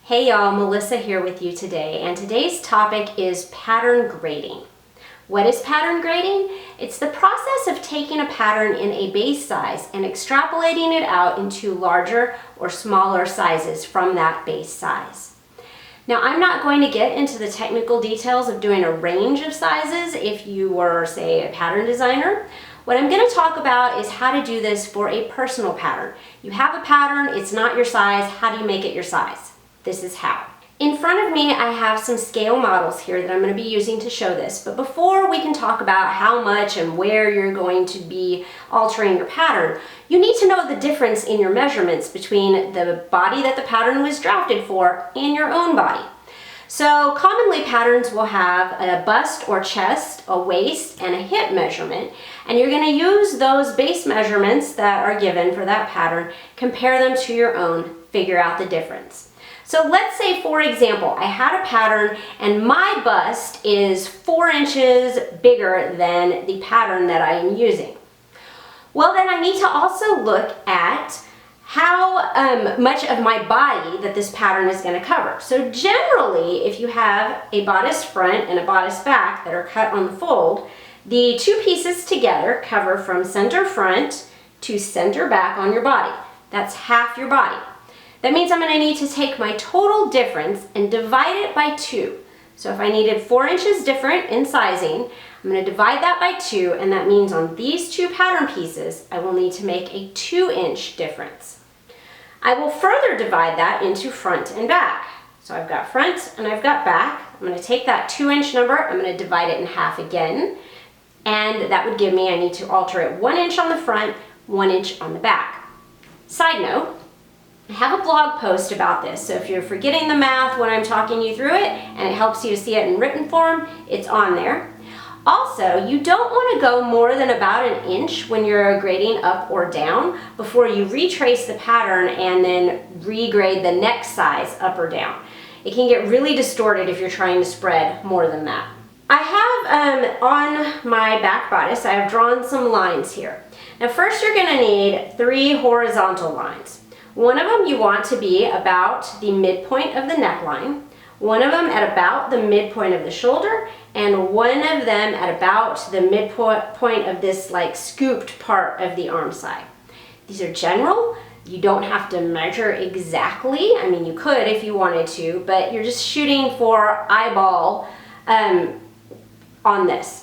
Hey y'all, Melissa here with you today, and today's topic is pattern grading. What is pattern grading? It's the process of taking a pattern in a base size and extrapolating it out into larger or smaller sizes from that base size. Now, I'm not going to get into the technical details of doing a range of sizes if you were, say, a pattern designer. What I'm going to talk about is how to do this for a personal pattern. You have a pattern, it's not your size, how do you make it your size? This is how. In front of me, I have some scale models here that I'm going to be using to show this. But before we can talk about how much and where you're going to be altering your pattern, you need to know the difference in your measurements between the body that the pattern was drafted for and your own body. So commonly patterns will have a bust or chest, a waist, and a hip measurement. And you're going to use those base measurements that are given for that pattern, compare them to your own, figure out the difference. So let's say, for example, I had a pattern and my bust is 4 inches bigger than the pattern that I am using. Well, then I need to also look at how much of my body that this pattern is going to cover. So generally, if you have a bodice front and a bodice back that are cut on the fold, the two pieces together cover from center front to center back on your body. That's half your body. That means I'm going to need to take my total difference and divide it by 2. So if I needed 4 inches different in sizing, I'm going to divide that by 2, and that means on these two pattern pieces, I will need to make a 2-inch difference. I will further divide that into front and back. So I've got front and I've got back. I'm going to take that 2-inch number, I'm going to divide it in half again, and that would give me, I need to alter it 1 inch on the front, 1 inch on the back. Side note, I have a blog post about this, so if you're forgetting the math when I'm talking you through it and it helps you to see it in written form, it's on there. Also, you don't want to go more than about 1 inch when you're grading up or down before you retrace the pattern and then regrade the next size up or down. It can get really distorted if you're trying to spread more than that. I have on my back bodice, I have drawn some lines here. Now first you're going to need 3 horizontal lines. One of them you want to be about the midpoint of the neckline, one of them at about the midpoint of the shoulder, and one of them at about the midpoint of this like scooped part of the arm side. These are general. You don't have to measure exactly. I mean, you could if you wanted to, but you're just shooting for eyeball on this.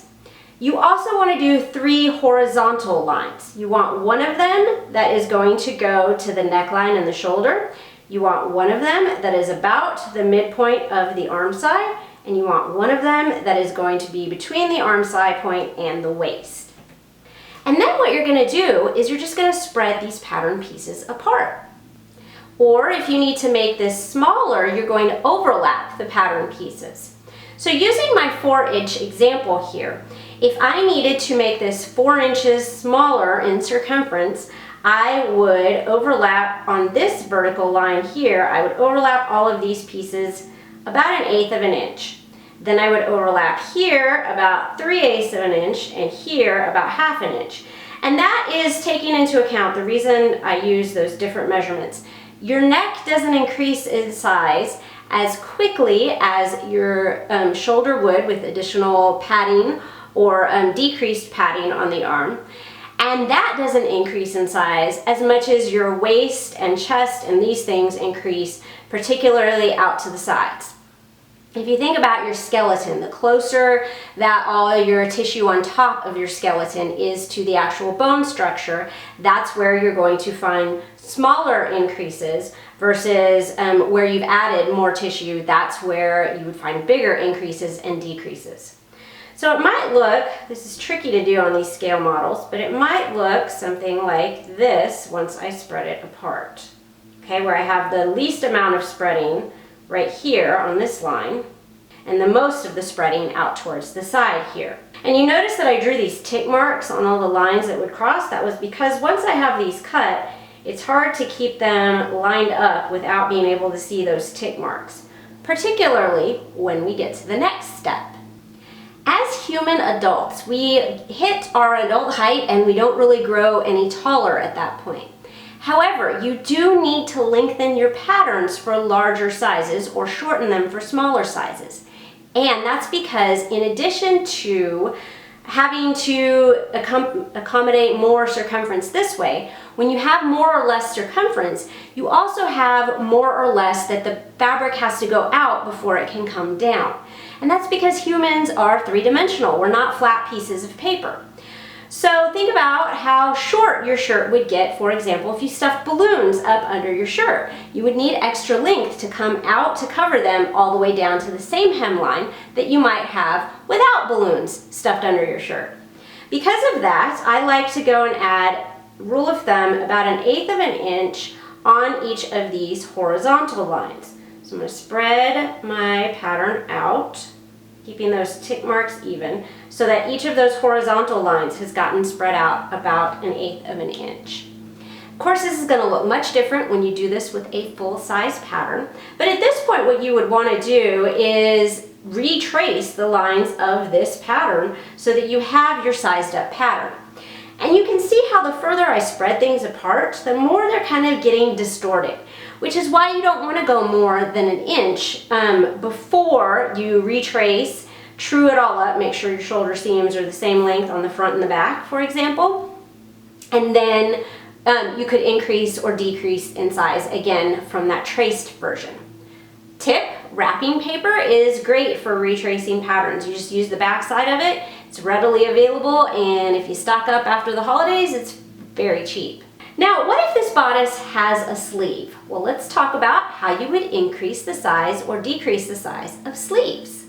You also want to do 3 horizontal lines. You want one of them that is going to go to the neckline and the shoulder. You want one of them that is about the midpoint of the arm side, and you want one of them that is going to be between the arm side point and the waist. And then what you're going to do is you're just going to spread these pattern pieces apart. Or if you need to make this smaller, you're going to overlap the pattern pieces. So using my 4-inch example here, if I needed to make this 4 inches smaller in circumference, I would overlap on this vertical line here, I would overlap all of these pieces about 1/8 of an inch. Then I would overlap here about 3/8 of an inch and here about 1/2 an inch. And that is taking into account the reason I use those different measurements. Your neck doesn't increase in size as quickly as your shoulder would with additional padding or decreased padding on the arm. And that doesn't increase in size as much as your waist and chest and these things increase, particularly out to the sides. If you think about your skeleton, the closer that all your tissue on top of your skeleton is to the actual bone structure, that's where you're going to find smaller increases versus where you've added more tissue, that's where you would find bigger increases and decreases. So it might look, this is tricky to do on these scale models, but it might look something like this once I spread it apart. Okay, where I have the least amount of spreading right here on this line, and the most of the spreading out towards the side here. And you notice that I drew these tick marks on all the lines that would cross. That was because once I have these cut, it's hard to keep them lined up without being able to see those tick marks, particularly when we get to the next step. As human adults, we hit our adult height and we don't really grow any taller at that point. However, you do need to lengthen your patterns for larger sizes or shorten them for smaller sizes. And that's because in addition to having to accommodate more circumference this way, when you have more or less circumference, you also have more or less that the fabric has to go out before it can come down. And that's because humans are three-dimensional. We're not flat pieces of paper. So think about how short your shirt would get, for example, if you stuffed balloons up under your shirt. You would need extra length to come out to cover them all the way down to the same hemline that you might have without balloons stuffed under your shirt. Because of that, I like to go and add, rule of thumb, about 1/8 of an inch on each of these horizontal lines. So I'm going to spread my pattern out, keeping those tick marks even, so that each of those horizontal lines has gotten spread out about 1/8 of an inch. Of course, this is going to look much different when you do this with a full-size pattern, but at this point what you would want to do is retrace the lines of this pattern so that you have your sized up pattern. And you can see how the further I spread things apart, the more they're kind of getting distorted, which is why you don't want to go more than 1 inch before you retrace, true it all up, make sure your shoulder seams are the same length on the front and the back, for example. And then you could increase or decrease in size again from that traced version. Tip, wrapping paper is great for retracing patterns. You just use the back side of it. It's readily available, and if you stock up after the holidays, it's very cheap. Now, what if this bodice has a sleeve? Well, let's talk about how you would increase the size or decrease the size of sleeves.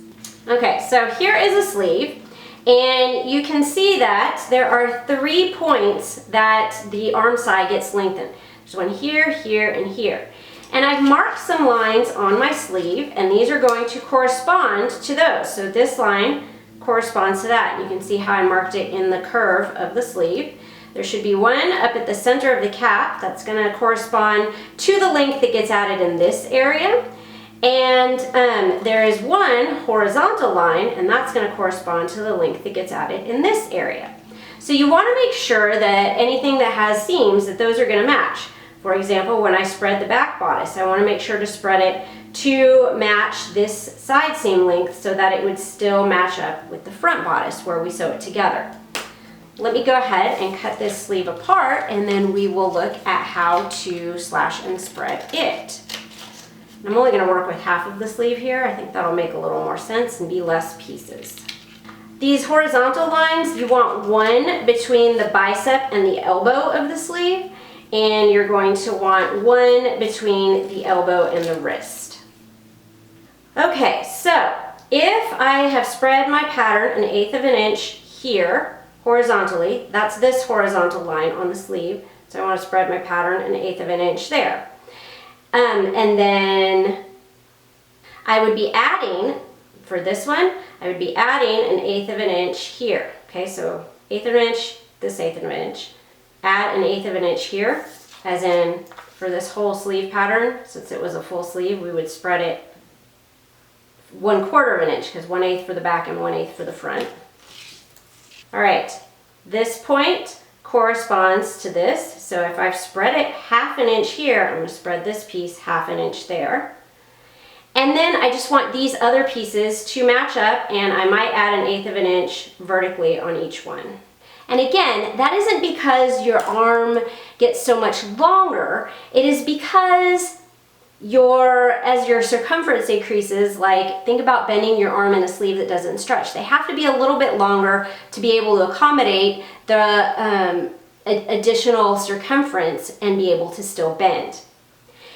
Okay, so here is a sleeve, and you can see that there are 3 points that the arm side gets lengthened. There's one here, here, and here. And I've marked some lines on my sleeve, and these are going to correspond to those. So this line corresponds to that. You can see how I marked it in the curve of the sleeve. There should be one up at the center of the cap that's going to correspond to the length that gets added in this area. And there is one horizontal line, and that's going to correspond to the length that gets added in this area. So you want to make sure that anything that has seams, that those are going to match. For example, when I spread the back bodice, I want to make sure to spread it to match this side seam length so that it would still match up with the front bodice where we sew it together. Let me go ahead and cut this sleeve apart, and then we will look at how to slash and spread it. I'm only going to work with half of the sleeve here. I think that'll make a little more sense and be less pieces. These horizontal lines, you want one between the bicep and the elbow of the sleeve, and you're going to want one between the elbow and the wrist. Okay, so if I have spread my pattern 1/8 of an inch here horizontally, that's this horizontal line on the sleeve, so I want to spread my pattern 1/8 of an inch there. And then I would be adding, for this one, I would be adding 1/8 of an inch here. Okay, so 1/8 of an inch, this 1/8 of an inch. Add 1/8 of an inch here, as in for this whole sleeve pattern, since it was a full sleeve, we would spread it 1/4 of an inch, because 1/8 for the back and 1/8 for the front. All right, this point corresponds to this. So if I've spread it 1/2 an inch here, I'm going to spread this piece 1/2 an inch there. And then I just want these other pieces to match up, and I might add 1/8 of an inch vertically on each one. And again, that isn't because your arm gets so much longer. It is because as your circumference increases, like think about bending your arm in a sleeve that doesn't stretch. They have to be a little bit longer to be able to accommodate the additional circumference and be able to still bend.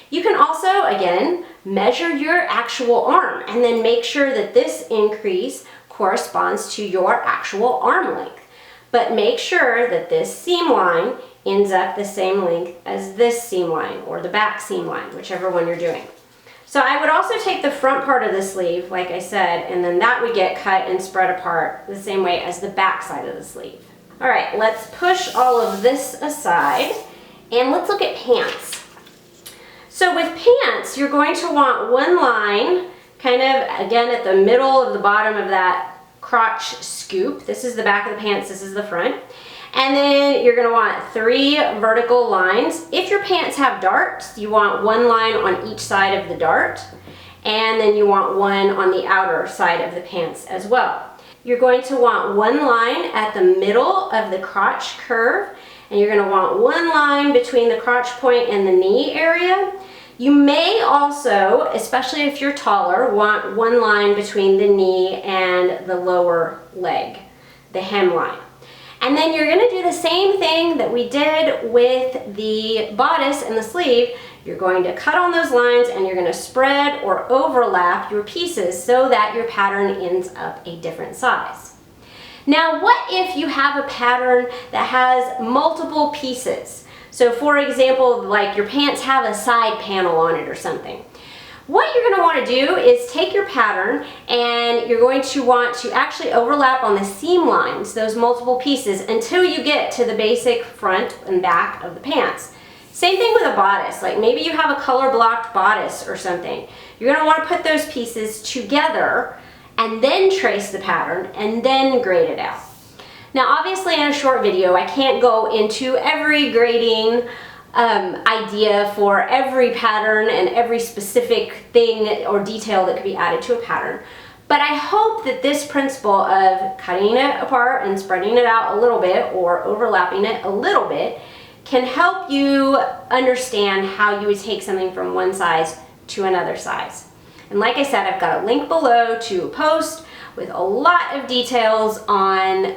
You can also, again, measure your actual arm and then make sure that this increase corresponds to your actual arm length. But make sure that this seam line ends up the same length as this seam line or the back seam line, whichever one you're doing. So I would also take the front part of the sleeve, like I said, and then that would get cut and spread apart the same way as the back side of the sleeve. All right, let's push all of this aside and let's look at pants. So with pants, you're going to want one line kind of, again, at the middle of the bottom of that crotch scoop. This is the back of the pants, this is the front. And then you're going to want 3 vertical lines. If your pants have darts, you want 1 line on each side of the dart, and then you want 1 on the outer side of the pants as well. You're going to want 1 line at the middle of the crotch curve, and you're going to want 1 line between the crotch point and the knee area. You may also, especially if you're taller, want 1 line between the knee and the lower leg, the hemline. And then you're going to do the same thing that we did with the bodice and the sleeve. You're going to cut on those lines and you're going to spread or overlap your pieces so that your pattern ends up a different size. Now, what if you have a pattern that has multiple pieces? So for example, like your pants have a side panel on it or something. What you're going to want to do is take your pattern and you're going to want to actually overlap on the seam lines, those multiple pieces, until you get to the basic front and back of the pants. Same thing with a bodice, like maybe you have a color blocked bodice or something. You're going to want to put those pieces together and then trace the pattern and then grade it out. Now obviously in a short video I can't go into every grading idea for every pattern and every specific thing or detail that could be added to a pattern. But I hope that this principle of cutting it apart and spreading it out a little bit or overlapping it a little bit can help you understand how you would take something from one size to another size. And like I said, I've got a link below to a post with a lot of details on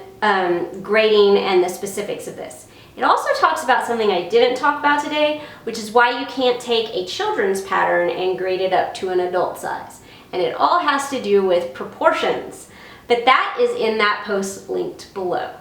grading and the specifics of this. It also talks about something I didn't talk about today, which is why you can't take a children's pattern and grade it up to an adult size. And it all has to do with proportions. But that is in that post linked below.